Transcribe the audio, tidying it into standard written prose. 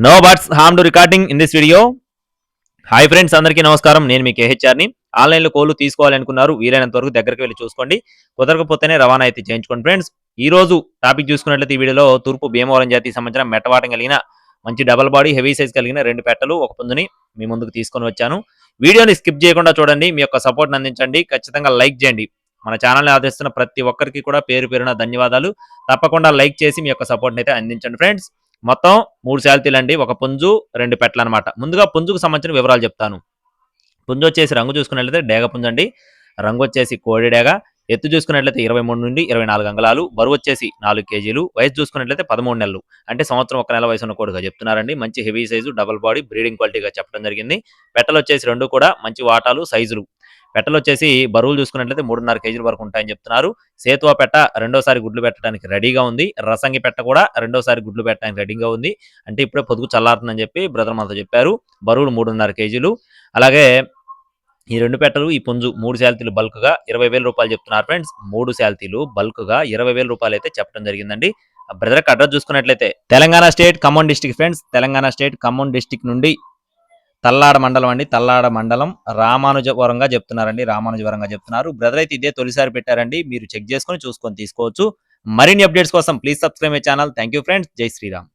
No buts harm to recording in this video. Hi friends, అందరికీ నమస్కారం. నేను మీ కేహెచ్ఆర్ని. ఆన్లైన్లో కోళ్లు తీసుకోవాలనుకున్నారు, వీలైనంత వరకు దగ్గరికి వెళ్ళి చూసుకోండి. కుదరకపోతేనే రవాణా అయితే చేయించుకోండి. ఫ్రెండ్స్, ఈ రోజు టాపిక్ చూసుకున్నట్లయితే ఈ వీడియోలో తూర్పు భీమవరం జాతికి సంబంధించిన మెట్టవాటం కలిగిన మంచి డబల్ బాడీ హెవీ సైజ్ కలిగిన 2 పెట్టలు, ఒక పుంజుని మీ ముందుకు తీసుకొని వచ్చాను. వీడియోని స్కిప్ చేయకుండా చూడండి. మీ యొక్క సపోర్ట్ని అందించండి. ఖచ్చితంగా లైక్ చేయండి. మన ఛానల్ని ఆదరిస్తున్న ప్రతి ఒక్కరికి కూడా పేరు పేరున ధన్యవాదాలు. తప్పకుండా లైక్ చేసి మీ యొక్క సపోర్ట్ని అయితే అందించండి. ఫ్రెండ్స్, మొత్తం 3 శాల్తీలండి, ఒక పుంజు 2 పెట్టలు అనమాట. ముందుగా పుంజుకు సంబంధించిన వివరాలు చెప్తాను. పుంజు వచ్చేసి రంగు చూసుకున్నట్లయితే డేగ పుంజు అండి. రంగు వచ్చేసి కోడి డేగ. ఎత్తు చూసుకున్నట్లయితే 23 నుండి 24 అంగుళాలు. బరువు వచ్చేసి 4 కేజీలు. వయసు చూసుకున్నట్లయితే 13 నెలలు, అంటే సంవత్సరం 1 నెల వయసు ఉన్న కోడిగా చెప్తున్నారండి. మంచి heavy size double body breeding క్వాలిటీగా చెప్పడం జరిగింది. పెట్టలు వచ్చేసి 2 కూడా మంచి వాటాలు సైజులు. పెట్టలు వచ్చేసి బరువులు చూసుకున్నట్లయితే 3.5 కేజీల వరకు ఉంటాయని చెప్తున్నారు. సేతువా పెట్ట రెండోసారి గుడ్లు పెట్టడానికి రెడీగా ఉంది. రసంగి పెట్ట కూడా రెండోసారి గుడ్లు పెట్టడానికి రెడీగా ఉంది. అంటే ఇప్పుడే పొదుగు చల్లారుతుందని చెప్పి బ్రదర్ మనతో చెప్పారు. బరువులు 3.5 కేజీలు. అలాగే ఈ 2 పెట్టలు, ఈ పుంజు 3 శాల్తీలు బల్క్ గా 20,000 రూపాయలు చెప్తున్నారు. ఫ్రెండ్స్, 3 శాల్తీలు బల్క్ గా 20,000 రూపాయలు అయితే చెప్పడం జరిగిందండి. బ్రదర్ అడ్రస్ చూసుకున్నట్లయితే Telangana state Khammam district. Friends, Telangana state Khammam district నుండి తల్లాడ మండలం అండి. తల్లాడ మండలం రామానుజవరంగా చెప్తున్నారండి. రామానుజవరంగా చెప్తున్నారు. బ్రదర్ అయితే ఇదే తొలిసారి పెట్టారండి. మీరు చెక్ చేసుకొని చూసుకొని తీసుకోవచ్చు. మరిన్ని అప్డేట్స్ కోసం please subscribe my channel. Thank you friends. జై శ్రీరామ్.